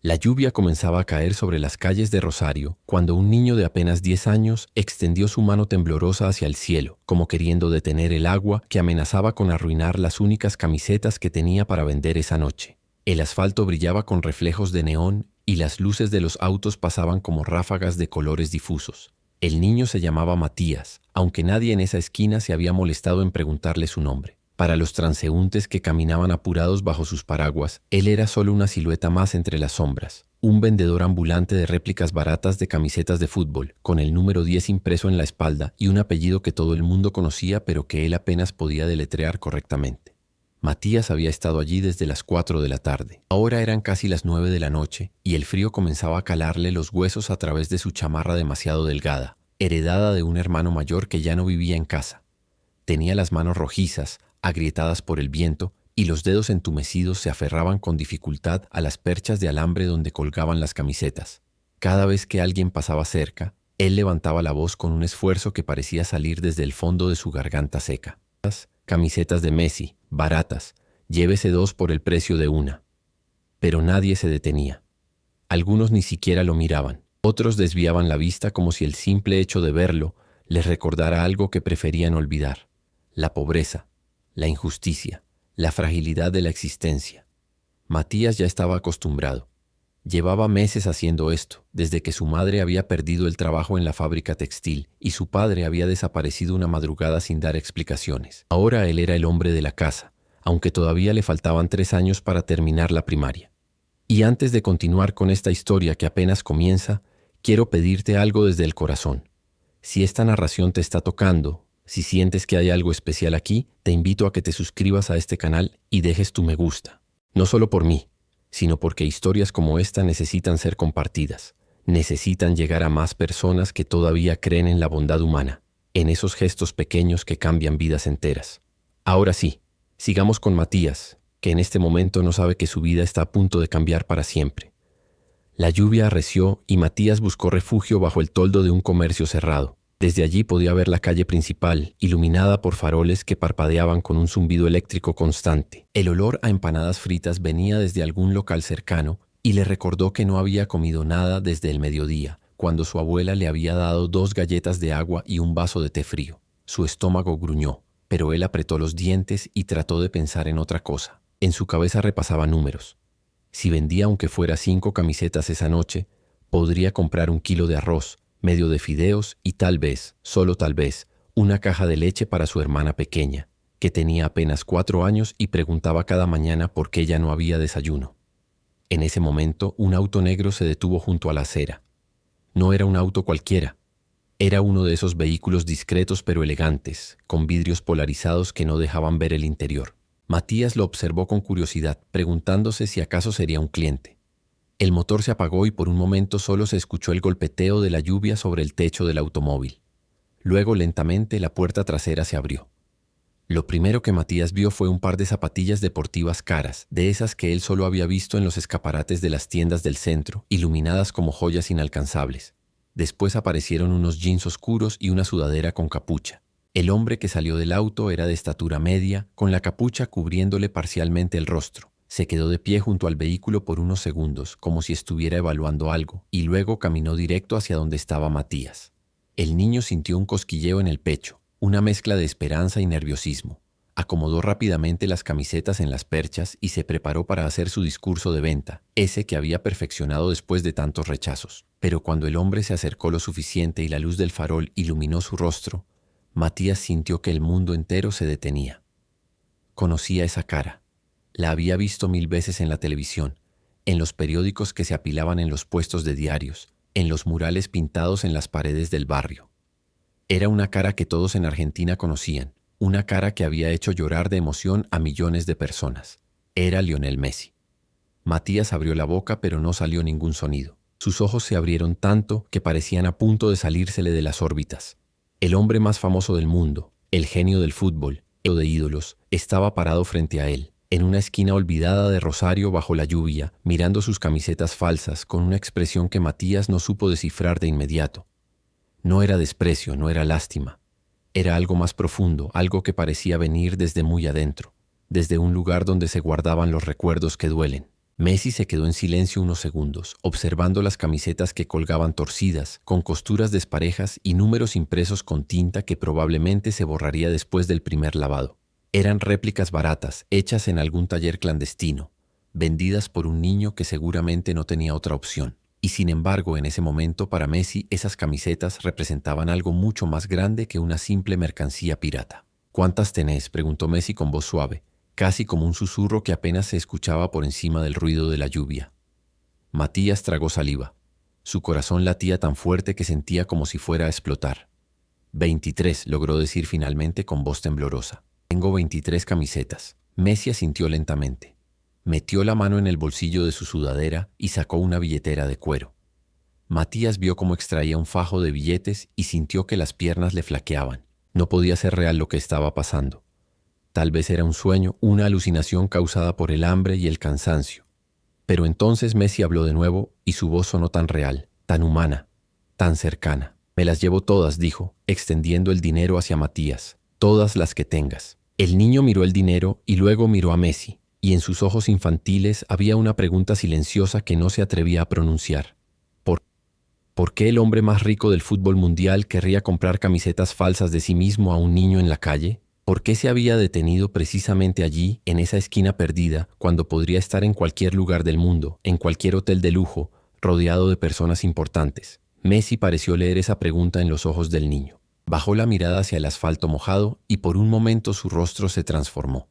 La lluvia comenzaba a caer sobre las calles de Rosario cuando un niño de apenas 10 años extendió su mano temblorosa hacia el cielo, como queriendo detener el agua que amenazaba con arruinar las únicas camisetas que tenía para vender esa noche. El asfalto brillaba con reflejos de neón y las luces de los autos pasaban como ráfagas de colores difusos. El niño se llamaba Matías, aunque nadie en esa esquina se había molestado en preguntarle su nombre. Para los transeúntes que caminaban apurados bajo sus paraguas, él era solo una silueta más entre las sombras, un vendedor ambulante de réplicas baratas de camisetas de fútbol, con el número 10 impreso en la espalda y un apellido que todo el mundo conocía pero que él apenas podía deletrear correctamente. Matías había estado allí desde las 4 de la tarde. Ahora eran casi las 9 de la noche y el frío comenzaba a calarle los huesos a través de su chamarra demasiado delgada, heredada de un hermano mayor que ya no vivía en casa. Tenía las manos rojizas, agrietadas por el viento, y los dedos entumecidos se aferraban con dificultad a las perchas de alambre donde colgaban las camisetas. Cada vez que alguien pasaba cerca, él levantaba la voz con un esfuerzo que parecía salir desde el fondo de su garganta seca. Camisetas de Messi, baratas, llévese 2 por el precio de una. Pero nadie se detenía. Algunos ni siquiera lo miraban. Otros desviaban la vista como si el simple hecho de verlo les recordara algo que preferían olvidar: la pobreza, la injusticia, la fragilidad de la existencia. Matías ya estaba acostumbrado. Llevaba meses haciendo esto, desde que su madre había perdido el trabajo en la fábrica textil y su padre había desaparecido una madrugada sin dar explicaciones. Ahora él era el hombre de la casa, aunque todavía le faltaban 3 años para terminar la primaria. Y antes de continuar con esta historia que apenas comienza, quiero pedirte algo desde el corazón. Si esta narración te está tocando, si sientes que hay algo especial aquí, te invito a que te suscribas a este canal y dejes tu me gusta. No solo por mí, sino porque historias como esta necesitan ser compartidas. Necesitan llegar a más personas que todavía creen en la bondad humana, en esos gestos pequeños que cambian vidas enteras. Ahora sí, sigamos con Matías, que en este momento no sabe que su vida está a punto de cambiar para siempre. La lluvia arreció y Matías buscó refugio bajo el toldo de un comercio cerrado. Desde allí podía ver la calle principal, iluminada por faroles que parpadeaban con un zumbido eléctrico constante. El olor a empanadas fritas venía desde algún local cercano y le recordó que no había comido nada desde el mediodía, cuando su abuela le había dado 2 galletas de agua y un vaso de té frío. Su estómago gruñó, pero él apretó los dientes y trató de pensar en otra cosa. En su cabeza repasaba números. Si vendía aunque fuera 5 camisetas esa noche, podría comprar 1 kilo de arroz, medio de fideos y tal vez, solo tal vez, una caja de leche para su hermana pequeña, que tenía apenas 4 años y preguntaba cada mañana por qué ya no había desayuno. En ese momento, un auto negro se detuvo junto a la acera. No era un auto cualquiera. Era uno de esos vehículos discretos pero elegantes, con vidrios polarizados que no dejaban ver el interior. Matías lo observó con curiosidad, preguntándose si acaso sería un cliente. El motor se apagó y por un momento solo se escuchó el golpeteo de la lluvia sobre el techo del automóvil. Luego, lentamente, la puerta trasera se abrió. Lo primero que Matías vio fue un par de zapatillas deportivas caras, de esas que él solo había visto en los escaparates de las tiendas del centro, iluminadas como joyas inalcanzables. Después aparecieron unos jeans oscuros y una sudadera con capucha. El hombre que salió del auto era de estatura media, con la capucha cubriéndole parcialmente el rostro. Se quedó de pie junto al vehículo por unos segundos, como si estuviera evaluando algo, y luego caminó directo hacia donde estaba Matías. El niño sintió un cosquilleo en el pecho, una mezcla de esperanza y nerviosismo. Acomodó rápidamente las camisetas en las perchas y se preparó para hacer su discurso de venta, ese que había perfeccionado después de tantos rechazos. Pero cuando el hombre se acercó lo suficiente y la luz del farol iluminó su rostro, Matías sintió que el mundo entero se detenía. Conocía esa cara. La había visto 1000 veces en la televisión, en los periódicos que se apilaban en los puestos de diarios, en los murales pintados en las paredes del barrio. Era una cara que todos en Argentina conocían, una cara que había hecho llorar de emoción a millones de personas. Era Lionel Messi. Matías abrió la boca pero no salió ningún sonido. Sus ojos se abrieron tanto que parecían a punto de salírsele de las órbitas. El hombre más famoso del mundo, el genio del fútbol, el de ídolos, estaba parado frente a él, en una esquina olvidada de Rosario bajo la lluvia, mirando sus camisetas falsas con una expresión que Matías no supo descifrar de inmediato. No era desprecio, no era lástima. Era algo más profundo, algo que parecía venir desde muy adentro, desde un lugar donde se guardaban los recuerdos que duelen. Messi se quedó en silencio unos segundos, observando las camisetas que colgaban torcidas, con costuras desparejas y números impresos con tinta que probablemente se borraría después del primer lavado. Eran réplicas baratas, hechas en algún taller clandestino, vendidas por un niño que seguramente no tenía otra opción. Y sin embargo, en ese momento, para Messi, esas camisetas representaban algo mucho más grande que una simple mercancía pirata. ¿Cuántas tenés?, preguntó Messi con voz suave, casi como un susurro que apenas se escuchaba por encima del ruido de la lluvia. Matías tragó saliva. Su corazón latía tan fuerte que sentía como si fuera a explotar. 23, logró decir finalmente con voz temblorosa. Tengo 23 camisetas. Messi asintió lentamente. Metió la mano en el bolsillo de su sudadera y sacó una billetera de cuero. Matías vio cómo extraía un fajo de billetes y sintió que las piernas le flaqueaban. No podía ser real lo que estaba pasando. Tal vez era un sueño, una alucinación causada por el hambre y el cansancio. Pero entonces Messi habló de nuevo y su voz sonó tan real, tan humana, tan cercana. Me las llevo todas, dijo, extendiendo el dinero hacia Matías. Todas las que tengas. El niño miró el dinero y luego miró a Messi, y en sus ojos infantiles había una pregunta silenciosa que no se atrevía a pronunciar. ¿Por qué el hombre más rico del fútbol mundial querría comprar camisetas falsas de sí mismo a un niño en la calle? ¿Por qué se había detenido precisamente allí, en esa esquina perdida, cuando podría estar en cualquier lugar del mundo, en cualquier hotel de lujo, rodeado de personas importantes? Messi pareció leer esa pregunta en los ojos del niño. Bajó la mirada hacia el asfalto mojado y por un momento su rostro se transformó.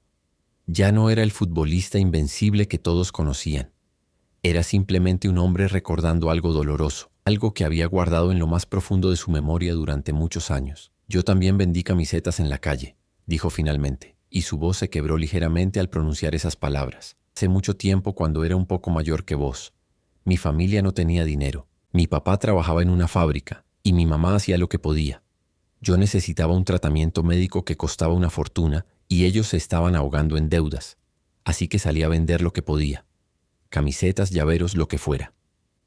Ya no era el futbolista invencible que todos conocían. Era simplemente un hombre recordando algo doloroso, algo que había guardado en lo más profundo de su memoria durante muchos años. Yo también vendí camisetas en la calle, dijo finalmente, y su voz se quebró ligeramente al pronunciar esas palabras. Hace mucho tiempo, cuando era un poco mayor que vos. Mi familia no tenía dinero. Mi papá trabajaba en una fábrica y mi mamá hacía lo que podía. Yo necesitaba un tratamiento médico que costaba una fortuna y ellos se estaban ahogando en deudas. Así que salí a vender lo que podía. Camisetas, llaveros, lo que fuera.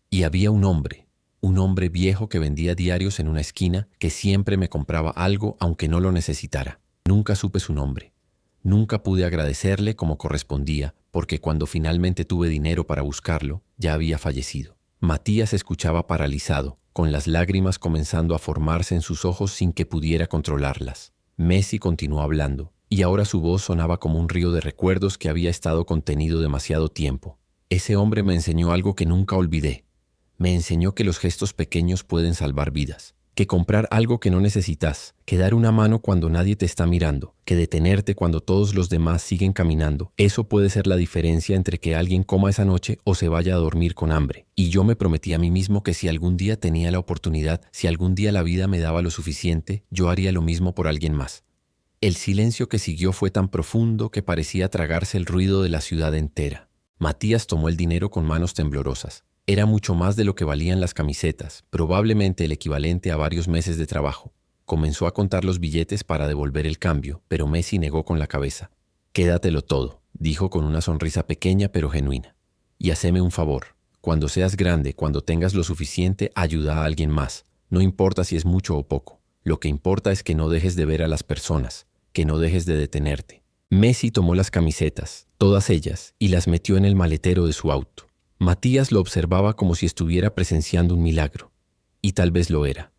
Y había un hombre viejo que vendía diarios en una esquina que siempre me compraba algo aunque no lo necesitara. Nunca supe su nombre. Nunca pude agradecerle como correspondía, porque cuando finalmente tuve dinero para buscarlo, ya había fallecido. Matías escuchaba paralizado, con las lágrimas comenzando a formarse en sus ojos sin que pudiera controlarlas. Messi continuó hablando, y ahora su voz sonaba como un río de recuerdos que había estado contenido demasiado tiempo. Ese hombre me enseñó algo que nunca olvidé. Me enseñó que los gestos pequeños pueden salvar vidas. Que comprar algo que no necesitas, que dar una mano cuando nadie te está mirando, que detenerte cuando todos los demás siguen caminando, eso puede ser la diferencia entre que alguien coma esa noche o se vaya a dormir con hambre. Y yo me prometí a mí mismo que si algún día tenía la oportunidad, si algún día la vida me daba lo suficiente, yo haría lo mismo por alguien más. El silencio que siguió fue tan profundo que parecía tragarse el ruido de la ciudad entera. Matías tomó el dinero con manos temblorosas. Era mucho más de lo que valían las camisetas, probablemente el equivalente a varios meses de trabajo. Comenzó a contar los billetes para devolver el cambio, pero Messi negó con la cabeza. «Quédatelo todo», dijo con una sonrisa pequeña pero genuina. «Y haceme un favor. Cuando seas grande, cuando tengas lo suficiente, ayuda a alguien más. No importa si es mucho o poco. Lo que importa es que no dejes de ver a las personas, que no dejes de detenerte». Messi tomó las camisetas, todas ellas, y las metió en el maletero de su auto. Matías lo observaba como si estuviera presenciando un milagro. Y tal vez lo era.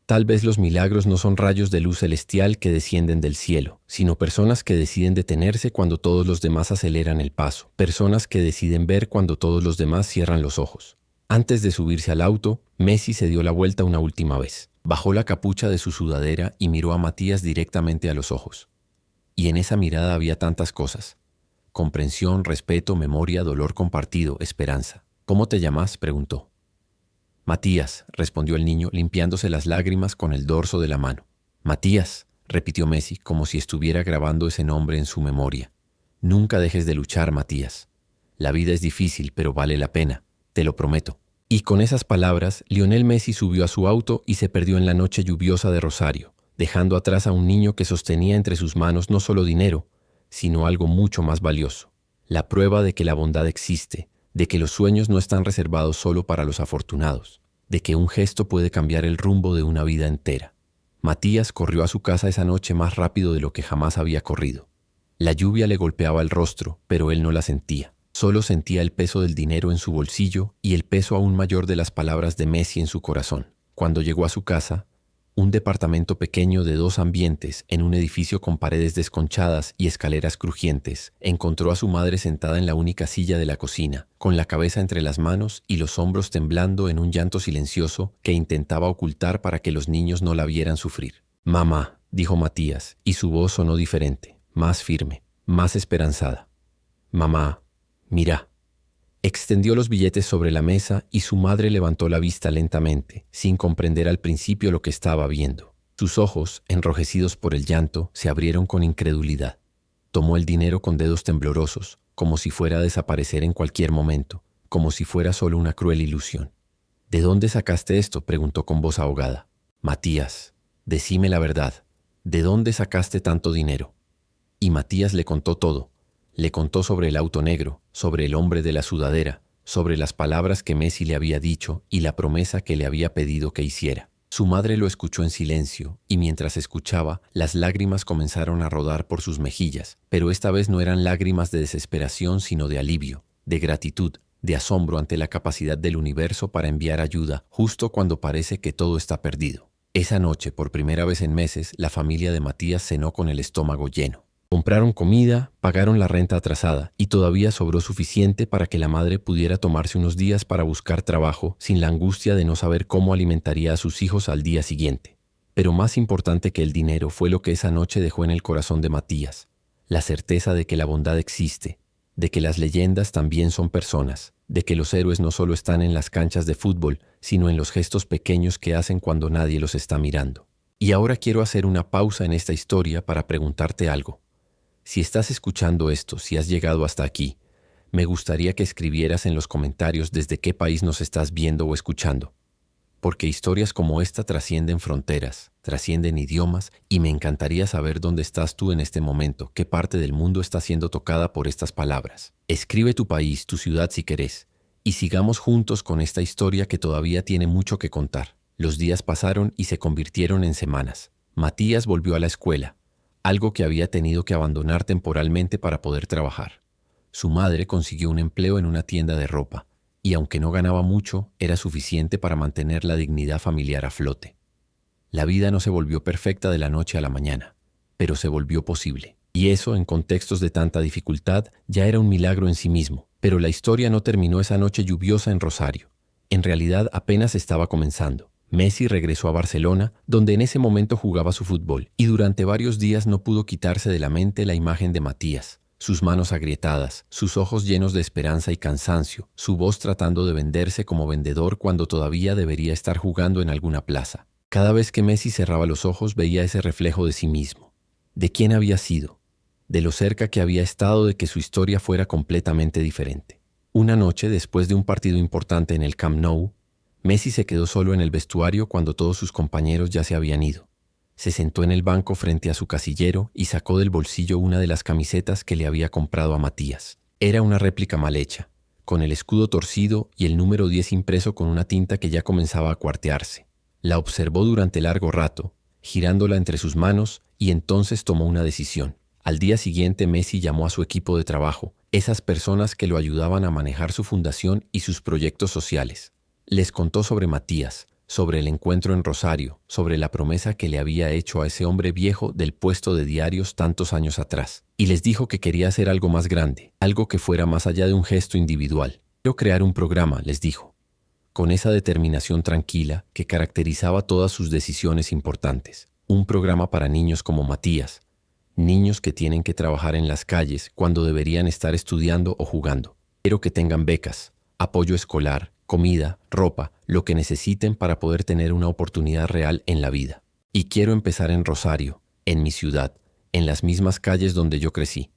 Tal vez los milagros no son rayos de luz celestial que descienden del cielo, sino personas que deciden detenerse cuando todos los demás aceleran el paso, personas que deciden ver cuando todos los demás cierran los ojos. Antes de subirse al auto, Messi se dio la vuelta una última vez. Bajó la capucha de su sudadera y miró a Matías directamente a los ojos. Y en esa mirada había tantas cosas. Comprensión, respeto, memoria, dolor compartido, esperanza. «¿Cómo te llamas?», preguntó. «Matías», respondió el niño, limpiándose las lágrimas con el dorso de la mano. «Matías», repitió Messi, como si estuviera grabando ese nombre en su memoria. «Nunca dejes de luchar, Matías. La vida es difícil, pero vale la pena, te lo prometo». Y con esas palabras, Lionel Messi subió a su auto y se perdió en la noche lluviosa de Rosario, dejando atrás a un niño que sostenía entre sus manos no solo dinero, sino algo mucho más valioso, la prueba de que la bondad existe, de que los sueños no están reservados solo para los afortunados, de que un gesto puede cambiar el rumbo de una vida entera. Matías corrió a su casa esa noche más rápido de lo que jamás había corrido. La lluvia le golpeaba el rostro, pero él no la sentía. Solo sentía el peso del dinero en su bolsillo y el peso aún mayor de las palabras de Messi en su corazón. Cuando llegó a su casa, un departamento pequeño de 2 ambientes en un edificio con paredes desconchadas y escaleras crujientes, encontró a su madre sentada en la única silla de la cocina, con la cabeza entre las manos y los hombros temblando en un llanto silencioso que intentaba ocultar para que los niños no la vieran sufrir. «Mamá», dijo Matías, y su voz sonó diferente, más firme, más esperanzada. «Mamá, mira». Extendió los billetes sobre la mesa y su madre levantó la vista lentamente, sin comprender al principio lo que estaba viendo. Sus ojos, enrojecidos por el llanto, se abrieron con incredulidad. Tomó el dinero con dedos temblorosos, como si fuera a desaparecer en cualquier momento, como si fuera solo una cruel ilusión. «¿De dónde sacaste esto?», preguntó con voz ahogada. «Matías, decime la verdad. ¿De dónde sacaste tanto dinero?». Y Matías le contó todo. Le contó sobre el auto negro, sobre el hombre de la sudadera, sobre las palabras que Messi le había dicho y la promesa que le había pedido que hiciera. Su madre lo escuchó en silencio, y mientras escuchaba, las lágrimas comenzaron a rodar por sus mejillas, pero esta vez no eran lágrimas de desesperación, sino de alivio, de gratitud, de asombro ante la capacidad del universo para enviar ayuda justo cuando parece que todo está perdido. Esa noche, por primera vez en meses, la familia de Matías cenó con el estómago lleno. Compraron comida, pagaron la renta atrasada y todavía sobró suficiente para que la madre pudiera tomarse unos días para buscar trabajo sin la angustia de no saber cómo alimentaría a sus hijos al día siguiente. Pero más importante que el dinero fue lo que esa noche dejó en el corazón de Matías, la certeza de que la bondad existe, de que las leyendas también son personas, de que los héroes no solo están en las canchas de fútbol, sino en los gestos pequeños que hacen cuando nadie los está mirando. Y ahora quiero hacer una pausa en esta historia para preguntarte algo. Si estás escuchando esto, si has llegado hasta aquí, me gustaría que escribieras en los comentarios desde qué país nos estás viendo o escuchando. Porque historias como esta trascienden fronteras, trascienden idiomas y me encantaría saber dónde estás tú en este momento, qué parte del mundo está siendo tocada por estas palabras. Escribe tu país, tu ciudad si querés, y sigamos juntos con esta historia que todavía tiene mucho que contar. Los días pasaron y se convirtieron en semanas. Matías volvió a la escuela, algo que había tenido que abandonar temporalmente para poder trabajar. Su madre consiguió un empleo en una tienda de ropa, y aunque no ganaba mucho, era suficiente para mantener la dignidad familiar a flote. La vida no se volvió perfecta de la noche a la mañana, pero se volvió posible. Y eso, en contextos de tanta dificultad, ya era un milagro en sí mismo. Pero la historia no terminó esa noche lluviosa en Rosario. En realidad apenas estaba comenzando. Messi regresó a Barcelona, donde en ese momento jugaba su fútbol, y durante varios días no pudo quitarse de la mente la imagen de Matías, sus manos agrietadas, sus ojos llenos de esperanza y cansancio, su voz tratando de venderse como vendedor cuando todavía debería estar jugando en alguna plaza. Cada vez que Messi cerraba los ojos veía ese reflejo de sí mismo. ¿De quién había sido? De lo cerca que había estado de que su historia fuera completamente diferente. Una noche, después de un partido importante en el Camp Nou, Messi se quedó solo en el vestuario cuando todos sus compañeros ya se habían ido. Se sentó en el banco frente a su casillero y sacó del bolsillo una de las camisetas que le había comprado a Matías. Era una réplica mal hecha, con el escudo torcido y el número 10 impreso con una tinta que ya comenzaba a cuartearse. La observó durante largo rato, girándola entre sus manos, y entonces tomó una decisión. Al día siguiente Messi llamó a su equipo de trabajo, esas personas que lo ayudaban a manejar su fundación y sus proyectos sociales. Les contó sobre Matías, sobre el encuentro en Rosario, sobre la promesa que le había hecho a ese hombre viejo del puesto de diarios tantos años atrás. Y les dijo que quería hacer algo más grande, algo que fuera más allá de un gesto individual. Quiero crear un programa, les dijo, con esa determinación tranquila que caracterizaba todas sus decisiones importantes. Un programa para niños como Matías, niños que tienen que trabajar en las calles cuando deberían estar estudiando o jugando. Quiero que tengan becas, apoyo escolar, comida, ropa, lo que necesiten para poder tener una oportunidad real en la vida. Y quiero empezar en Rosario, en mi ciudad, en las mismas calles donde yo crecí.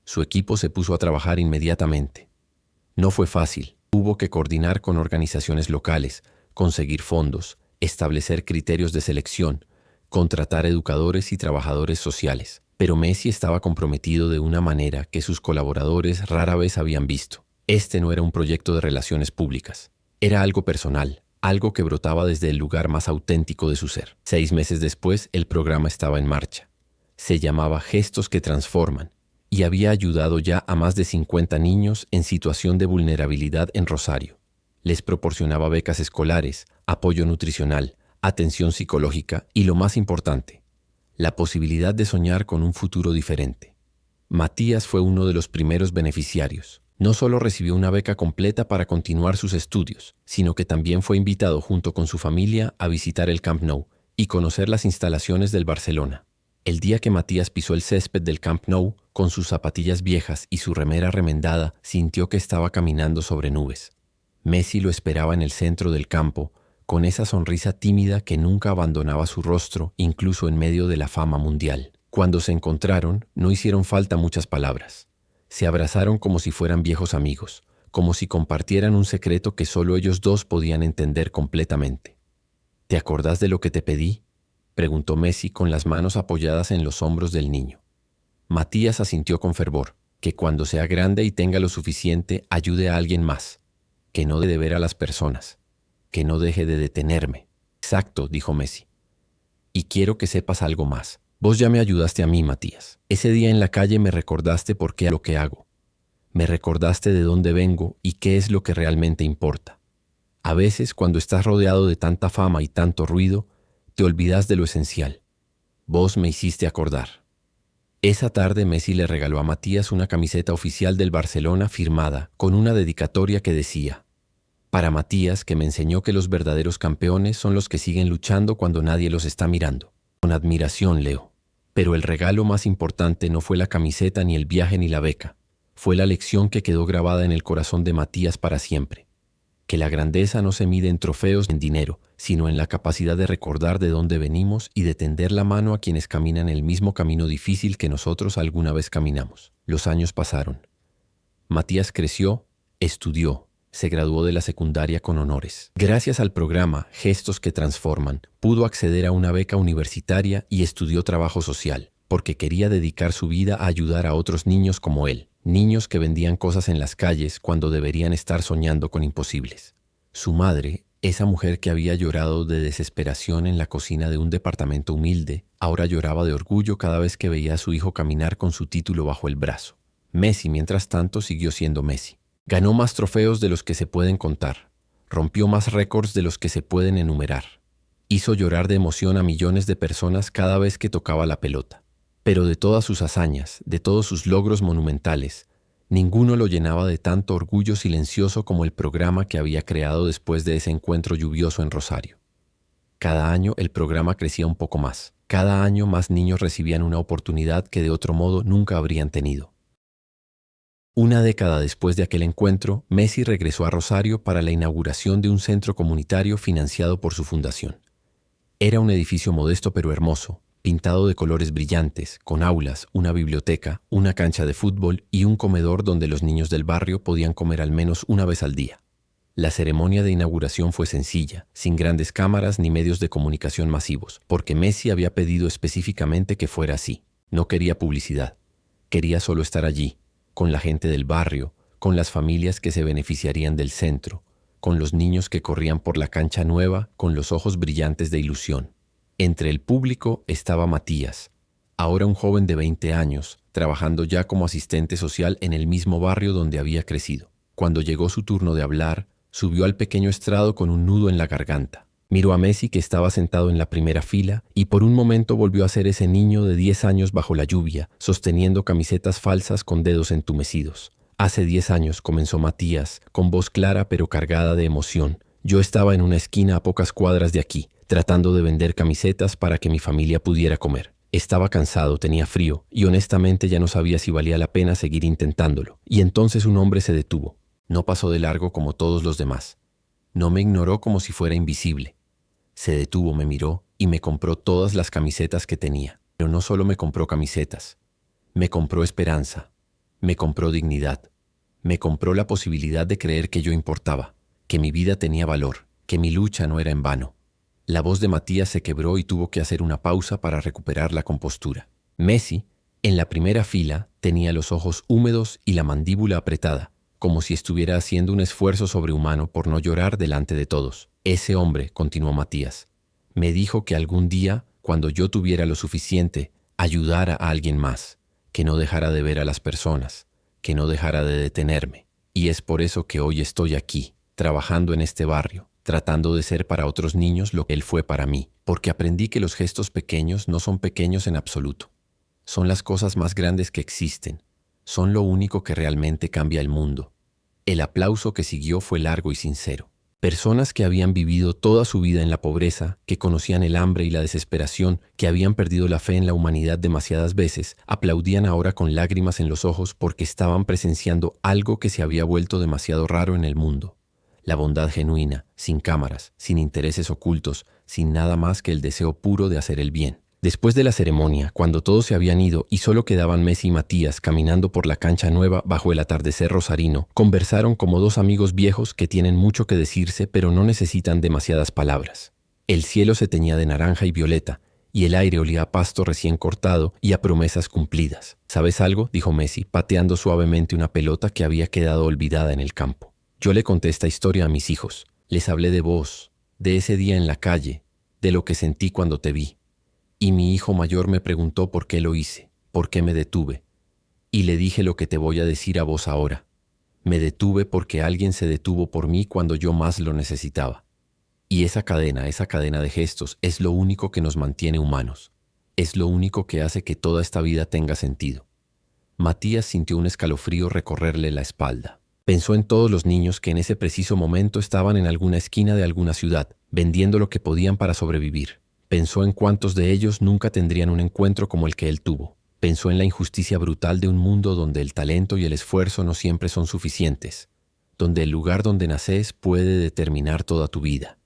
Su equipo se puso a trabajar inmediatamente. No fue fácil. Hubo que coordinar con organizaciones locales, conseguir fondos, establecer criterios de selección, contratar educadores y trabajadores sociales. Pero Messi estaba comprometido de una manera que sus colaboradores rara vez habían visto. Este no era un proyecto de relaciones públicas. Era algo personal, algo que brotaba desde el lugar más auténtico de su ser. 6 meses después, el programa estaba en marcha. Se llamaba Gestos que Transforman, y había ayudado ya a más de 50 niños en situación de vulnerabilidad en Rosario. Les proporcionaba becas escolares, apoyo nutricional, atención psicológica y, lo más importante, la posibilidad de soñar con un futuro diferente. Matías fue uno de los primeros beneficiarios. No solo recibió una beca completa para continuar sus estudios, sino que también fue invitado junto con su familia a visitar el Camp Nou y conocer las instalaciones del Barcelona. El día que Matías pisó el césped del Camp Nou, con sus zapatillas viejas y su remera remendada, sintió que estaba caminando sobre nubes. Messi lo esperaba en el centro del campo, con esa sonrisa tímida que nunca abandonaba su rostro, incluso en medio de la fama mundial. Cuando se encontraron, no hicieron falta muchas palabras. Se abrazaron como si fueran viejos amigos, como si compartieran un secreto que solo ellos dos podían entender completamente. ¿Te acordás de lo que te pedí?, preguntó Messi con las manos apoyadas en los hombros del niño. Matías asintió con fervor, que cuando sea grande y tenga lo suficiente ayude a alguien más, que no deje de ver a las personas, que no deje de detenerme. Exacto, dijo Messi. Y quiero que sepas algo más. Vos ya me ayudaste a mí, Matías. Ese día en la calle me recordaste por qué lo que hago. Me recordaste de dónde vengo y qué es lo que realmente importa. A veces, cuando estás rodeado de tanta fama y tanto ruido, te olvidas de lo esencial. Vos me hiciste acordar. Esa tarde Messi le regaló a Matías una camiseta oficial del Barcelona firmada, con una dedicatoria que decía: para Matías, que me enseñó que los verdaderos campeones son los que siguen luchando cuando nadie los está mirando. Con admiración, Leo. Pero el regalo más importante no fue la camiseta, ni el viaje, ni la beca. Fue la lección que quedó grabada en el corazón de Matías para siempre. Que la grandeza no se mide en trofeos ni en dinero, sino en la capacidad de recordar de dónde venimos y de tender la mano a quienes caminan el mismo camino difícil que nosotros alguna vez caminamos. Los años pasaron. Matías creció, estudió, se graduó de la secundaria con honores. Gracias al programa Gestos que Transforman, pudo acceder a una beca universitaria y estudió trabajo social, porque quería dedicar su vida a ayudar a otros niños como él. Niños que vendían cosas en las calles cuando deberían estar soñando con imposibles. Su madre, esa mujer que había llorado de desesperación en la cocina de un departamento humilde, ahora lloraba de orgullo cada vez que veía a su hijo caminar con su título bajo el brazo. Messi, mientras tanto, siguió siendo Messi. Ganó más trofeos de los que se pueden contar. Rompió más récords de los que se pueden enumerar. Hizo llorar de emoción a millones de personas cada vez que tocaba la pelota. Pero de todas sus hazañas, de todos sus logros monumentales, ninguno lo llenaba de tanto orgullo silencioso como el programa que había creado después de ese encuentro lluvioso en Rosario. Cada año el programa crecía un poco más. Cada año más niños recibían una oportunidad que de otro modo nunca habrían tenido. Una década después de aquel encuentro, Messi regresó a Rosario para la inauguración de un centro comunitario financiado por su fundación. Era un edificio modesto pero hermoso, pintado de colores brillantes, con aulas, una biblioteca, una cancha de fútbol y un comedor donde los niños del barrio podían comer al menos una vez al día. La ceremonia de inauguración fue sencilla, sin grandes cámaras ni medios de comunicación masivos, porque Messi había pedido específicamente que fuera así. No quería publicidad. Quería solo estar allí, con la gente del barrio, con las familias que se beneficiarían del centro, con los niños que corrían por la cancha nueva con los ojos brillantes de ilusión. Entre el público estaba Matías, ahora un joven de 20 años, trabajando ya como asistente social en el mismo barrio donde había crecido. Cuando llegó su turno de hablar, subió al pequeño estrado con un nudo en la garganta. Miró a Messi, que estaba sentado en la primera fila, y por un momento volvió a ser ese niño de 10 años bajo la lluvia, sosteniendo camisetas falsas con dedos entumecidos. Hace 10 años, comenzó Matías, con voz clara pero cargada de emoción. Yo estaba en una esquina a pocas cuadras de aquí, tratando de vender camisetas para que mi familia pudiera comer. Estaba cansado, tenía frío, y honestamente ya no sabía si valía la pena seguir intentándolo. Y entonces un hombre se detuvo. No pasó de largo como todos los demás. No me ignoró como si fuera invisible. Se detuvo, me miró y me compró todas las camisetas que tenía. Pero no solo me compró camisetas. Me compró esperanza. Me compró dignidad. Me compró la posibilidad de creer que yo importaba, que mi vida tenía valor, que mi lucha no era en vano. La voz de Matías se quebró y tuvo que hacer una pausa para recuperar la compostura. Messi, en la primera fila, tenía los ojos húmedos y la mandíbula apretada, como si estuviera haciendo un esfuerzo sobrehumano por no llorar delante de todos. Ese hombre, continuó Matías, me dijo que algún día, cuando yo tuviera lo suficiente, ayudara a alguien más, que no dejara de ver a las personas, que no dejara de detenerme. Y es por eso que hoy estoy aquí, trabajando en este barrio, tratando de ser para otros niños lo que él fue para mí, porque aprendí que los gestos pequeños no son pequeños en absoluto. Son las cosas más grandes que existen. Son lo único que realmente cambia el mundo. El aplauso que siguió fue largo y sincero. Personas que habían vivido toda su vida en la pobreza, que conocían el hambre y la desesperación, que habían perdido la fe en la humanidad demasiadas veces, aplaudían ahora con lágrimas en los ojos porque estaban presenciando algo que se había vuelto demasiado raro en el mundo. La bondad genuina, sin cámaras, sin intereses ocultos, sin nada más que el deseo puro de hacer el bien. Después de la ceremonia, cuando todos se habían ido y solo quedaban Messi y Matías caminando por la cancha nueva bajo el atardecer rosarino, conversaron como dos amigos viejos que tienen mucho que decirse pero no necesitan demasiadas palabras. El cielo se teñía de naranja y violeta, y el aire olía a pasto recién cortado y a promesas cumplidas. ¿Sabes algo?, dijo Messi, pateando suavemente una pelota que había quedado olvidada en el campo. Yo le conté esta historia a mis hijos. Les hablé de vos, de ese día en la calle, de lo que sentí cuando te vi. Y mi hijo mayor me preguntó por qué lo hice, por qué me detuve. Y le dije lo que te voy a decir a vos ahora. Me detuve porque alguien se detuvo por mí cuando yo más lo necesitaba. Y esa cadena de gestos es lo único que nos mantiene humanos. Es lo único que hace que toda esta vida tenga sentido. Matías sintió un escalofrío recorrerle la espalda. Pensó en todos los niños que en ese preciso momento estaban en alguna esquina de alguna ciudad, vendiendo lo que podían para sobrevivir. Pensó en cuántos de ellos nunca tendrían un encuentro como el que él tuvo. Pensó en la injusticia brutal de un mundo donde el talento y el esfuerzo no siempre son suficientes, donde el lugar donde naces puede determinar toda tu vida.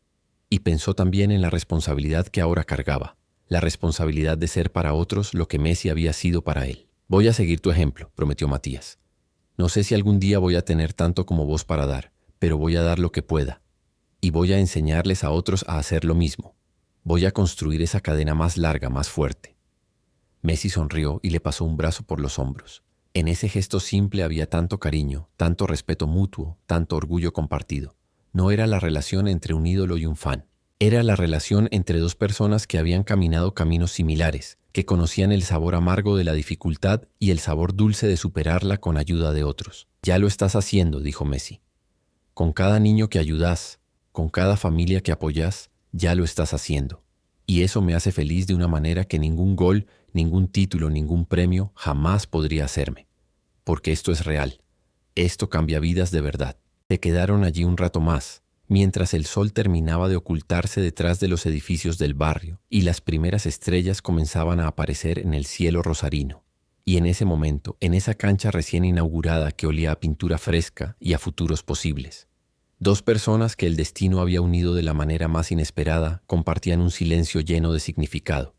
Y pensó también en la responsabilidad que ahora cargaba, la responsabilidad de ser para otros lo que Messi había sido para él. Voy a seguir tu ejemplo, prometió Matías. No sé si algún día voy a tener tanto como vos para dar, pero voy a dar lo que pueda. Y voy a enseñarles a otros a hacer lo mismo. Voy a construir esa cadena más larga, más fuerte. Messi sonrió y le pasó un brazo por los hombros. En ese gesto simple había tanto cariño, tanto respeto mutuo, tanto orgullo compartido. No era la relación entre un ídolo y un fan. Era la relación entre dos personas que habían caminado caminos similares, que conocían el sabor amargo de la dificultad y el sabor dulce de superarla con ayuda de otros. Ya lo estás haciendo, dijo Messi. Con cada niño que ayudás, con cada familia que apoyás, ya lo estás haciendo. Y eso me hace feliz de una manera que ningún gol, ningún título, ningún premio jamás podría hacerme. Porque esto es real. Esto cambia vidas de verdad. Se quedaron allí un rato más, mientras el sol terminaba de ocultarse detrás de los edificios del barrio y las primeras estrellas comenzaban a aparecer en el cielo rosarino. Y en ese momento, en esa cancha recién inaugurada que olía a pintura fresca y a futuros posibles, dos personas que el destino había unido de la manera más inesperada compartían un silencio lleno de significado.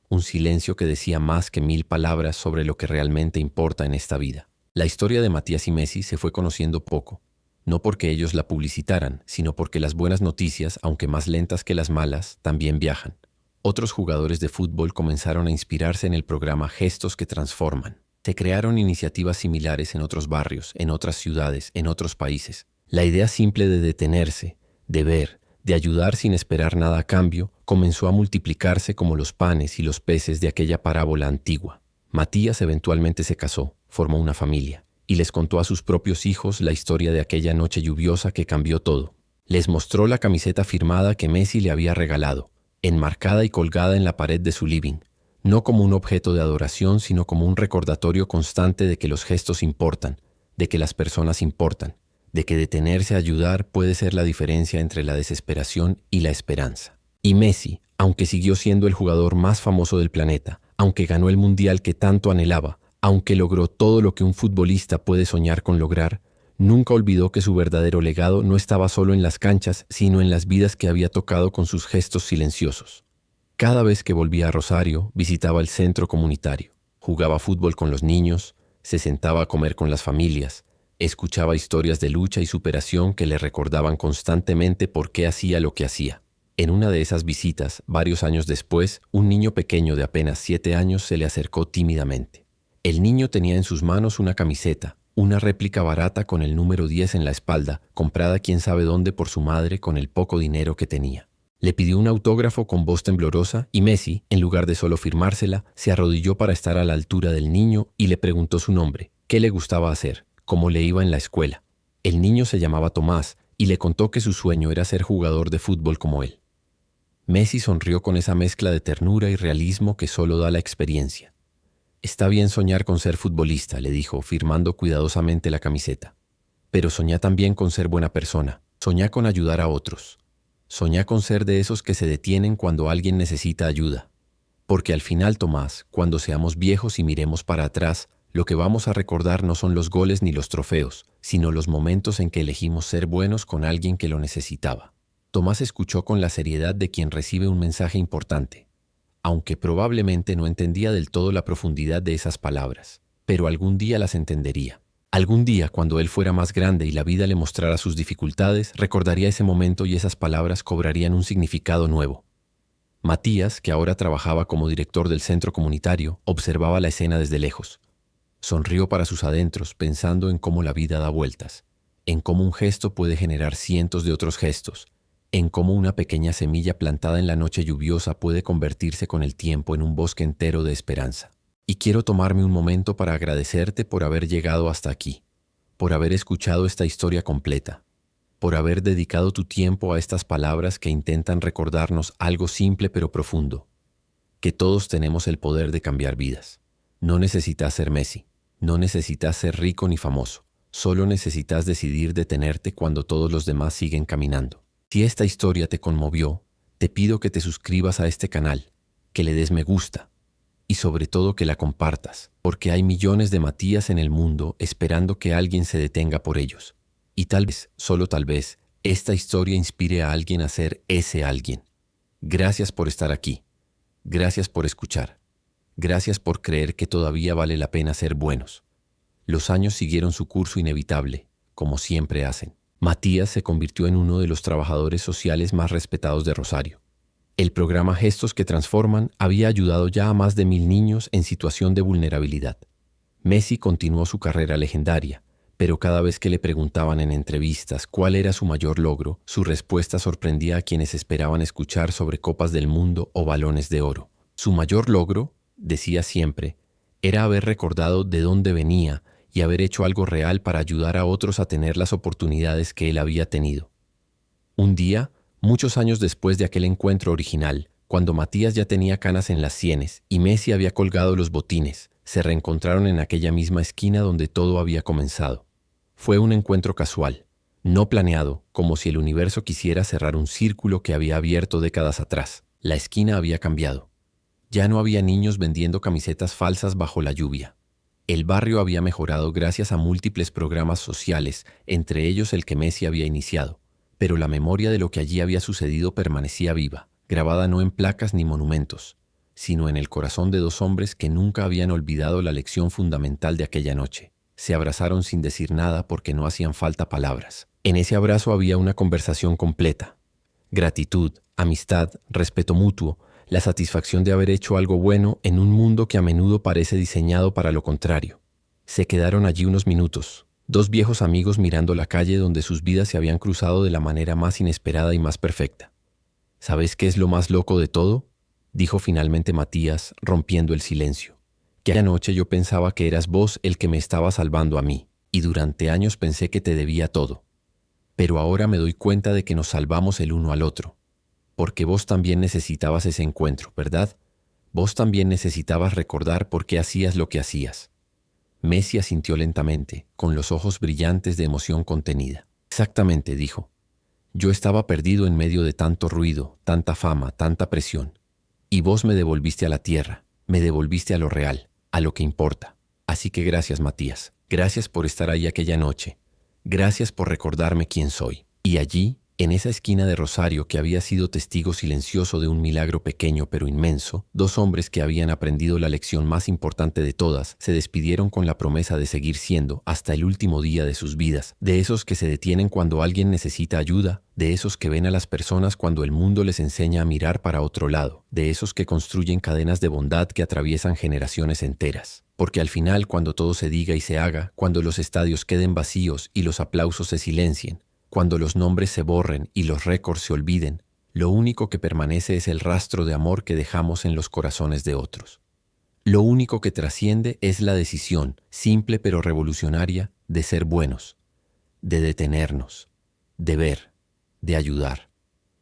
Un silencio que decía más que 1000 palabras sobre lo que realmente importa en esta vida. La historia de Matías y Messi se fue conociendo poco, no porque ellos la publicitaran, sino porque las buenas noticias, aunque más lentas que las malas, también viajan. Otros jugadores de fútbol comenzaron a inspirarse en el programa Gestos que Transforman. Se crearon iniciativas similares en otros barrios, en otras ciudades, en otros países. La idea simple de detenerse, de ver, de ayudar sin esperar nada a cambio, comenzó a multiplicarse como los panes y los peces de aquella parábola antigua. Matías eventualmente se casó, formó una familia, y les contó a sus propios hijos la historia de aquella noche lluviosa que cambió todo. Les mostró la camiseta firmada que Messi le había regalado, enmarcada y colgada en la pared de su living, no como un objeto de adoración, sino como un recordatorio constante de que los gestos importan, de que las personas importan, de que detenerse a ayudar puede ser la diferencia entre la desesperación y la esperanza. Y Messi, aunque siguió siendo el jugador más famoso del planeta, aunque ganó el mundial que tanto anhelaba, aunque logró todo lo que un futbolista puede soñar con lograr, nunca olvidó que su verdadero legado no estaba solo en las canchas, sino en las vidas que había tocado con sus gestos silenciosos. Cada vez que volvía a Rosario, visitaba el centro comunitario, jugaba fútbol con los niños, se sentaba a comer con las familias, escuchaba historias de lucha y superación que le recordaban constantemente por qué hacía lo que hacía. En una de esas visitas, varios años después, un niño pequeño de apenas 7 años se le acercó tímidamente. El niño tenía en sus manos una camiseta, una réplica barata con el número 10 en la espalda, comprada quién sabe dónde por su madre con el poco dinero que tenía. Le pidió un autógrafo con voz temblorosa y Messi, en lugar de solo firmársela, se arrodilló para estar a la altura del niño y le preguntó su nombre, qué le gustaba hacer, cómo le iba en la escuela. El niño se llamaba Tomás y le contó que su sueño era ser jugador de fútbol como él. Messi sonrió con esa mezcla de ternura y realismo que solo da la experiencia. Está bien soñar con ser futbolista, le dijo, firmando cuidadosamente la camiseta. Pero soñá también con ser buena persona, soñá con ayudar a otros. Soñá con ser de esos que se detienen cuando alguien necesita ayuda. Porque al final, Tomás, cuando seamos viejos y miremos para atrás, lo que vamos a recordar no son los goles ni los trofeos, sino los momentos en que elegimos ser buenos con alguien que lo necesitaba. Tomás escuchó con la seriedad de quien recibe un mensaje importante, aunque probablemente no entendía del todo la profundidad de esas palabras, pero algún día las entendería. Algún día, cuando él fuera más grande y la vida le mostrara sus dificultades, recordaría ese momento y esas palabras cobrarían un significado nuevo. Matías, que ahora trabajaba como director del centro comunitario, observaba la escena desde lejos. Sonrió para sus adentros, pensando en cómo la vida da vueltas, en cómo un gesto puede generar cientos de otros gestos, en cómo una pequeña semilla plantada en la noche lluviosa puede convertirse con el tiempo en un bosque entero de esperanza. Y quiero tomarme un momento para agradecerte por haber llegado hasta aquí, por haber escuchado esta historia completa, por haber dedicado tu tiempo a estas palabras que intentan recordarnos algo simple pero profundo, que todos tenemos el poder de cambiar vidas. No necesitas ser Messi, no necesitas ser rico ni famoso, solo necesitas decidir detenerte cuando todos los demás siguen caminando. Si esta historia te conmovió, te pido que te suscribas a este canal, que le des me gusta y sobre todo que la compartas, porque hay millones de Matías en el mundo esperando que alguien se detenga por ellos. Y tal vez, solo tal vez, esta historia inspire a alguien a ser ese alguien. Gracias por estar aquí. Gracias por escuchar. Gracias por creer que todavía vale la pena ser buenos. Los años siguieron su curso inevitable, como siempre hacen. Matías se convirtió en uno de los trabajadores sociales más respetados de Rosario. El programa Gestos que Transforman había ayudado ya a más de 1000 niños en situación de vulnerabilidad. Messi continuó su carrera legendaria, pero cada vez que le preguntaban en entrevistas cuál era su mayor logro, su respuesta sorprendía a quienes esperaban escuchar sobre copas del mundo o balones de oro. Su mayor logro, decía siempre, era haber recordado de dónde venía y haber hecho algo real para ayudar a otros a tener las oportunidades que él había tenido. Un día, muchos años después de aquel encuentro original, cuando Matías ya tenía canas en las sienes y Messi había colgado los botines, se reencontraron en aquella misma esquina donde todo había comenzado. Fue un encuentro casual, no planeado, como si el universo quisiera cerrar un círculo que había abierto décadas atrás. La esquina había cambiado. Ya no había niños vendiendo camisetas falsas bajo la lluvia. El barrio había mejorado gracias a múltiples programas sociales, entre ellos el que Messi había iniciado. Pero la memoria de lo que allí había sucedido permanecía viva, grabada no en placas ni monumentos, sino en el corazón de dos hombres que nunca habían olvidado la lección fundamental de aquella noche. Se abrazaron sin decir nada porque no hacían falta palabras. En ese abrazo había una conversación completa. Gratitud, amistad, respeto mutuo, la satisfacción de haber hecho algo bueno en un mundo que a menudo parece diseñado para lo contrario. Se quedaron allí unos minutos, dos viejos amigos mirando la calle donde sus vidas se habían cruzado de la manera más inesperada y más perfecta. ¿Sabes qué es lo más loco de todo?, dijo finalmente Matías, rompiendo el silencio. Que anoche yo pensaba que eras vos el que me estaba salvando a mí, y durante años pensé que te debía todo. Pero ahora me doy cuenta de que nos salvamos el uno al otro. Porque vos también necesitabas ese encuentro, ¿verdad? Vos también necesitabas recordar por qué hacías lo que hacías. Messi asintió lentamente, con los ojos brillantes de emoción contenida. Exactamente, dijo. Yo estaba perdido en medio de tanto ruido, tanta fama, tanta presión. Y vos me devolviste a la tierra, me devolviste a lo real, a lo que importa. Así que gracias, Matías. Gracias por estar ahí aquella noche. Gracias por recordarme quién soy. Y allí, en esa esquina de Rosario que había sido testigo silencioso de un milagro pequeño pero inmenso, dos hombres que habían aprendido la lección más importante de todas se despidieron con la promesa de seguir siendo, hasta el último día de sus vidas, de esos que se detienen cuando alguien necesita ayuda, de esos que ven a las personas cuando el mundo les enseña a mirar para otro lado, de esos que construyen cadenas de bondad que atraviesan generaciones enteras. Porque al final, cuando todo se diga y se haga, cuando los estadios queden vacíos y los aplausos se silencien, cuando los nombres se borren y los récords se olviden, Lo único que permanece es el rastro de amor que dejamos en los corazones de otros. Lo único que trasciende es la decisión, simple pero revolucionaria, de ser buenos, de detenernos, de ver, de ayudar.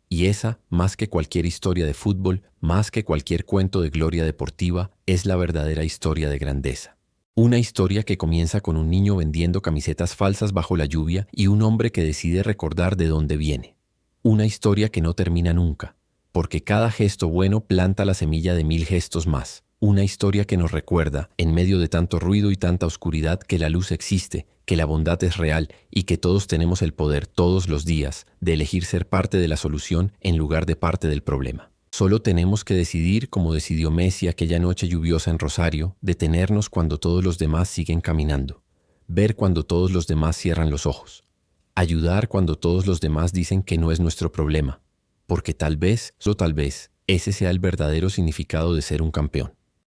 Y esa, más que cualquier historia de fútbol, más que cualquier cuento de gloria deportiva, es la verdadera historia de grandeza. Una historia que comienza con un niño vendiendo camisetas falsas bajo la lluvia y un hombre que decide recordar de dónde viene. Una historia que no termina nunca, porque cada gesto bueno planta la semilla de 1000 gestos más. Una historia que nos recuerda, en medio de tanto ruido y tanta oscuridad, que la luz existe, que la bondad es real y que todos tenemos el poder todos los días de elegir ser parte de la solución en lugar de parte del problema. Solo tenemos que decidir, como decidió Messi aquella noche lluviosa en Rosario, detenernos cuando todos los demás siguen caminando, ver cuando todos los demás cierran los ojos, ayudar cuando todos los demás dicen que no es nuestro problema, porque tal vez, solo tal vez, ese sea el verdadero significado de ser un campeón.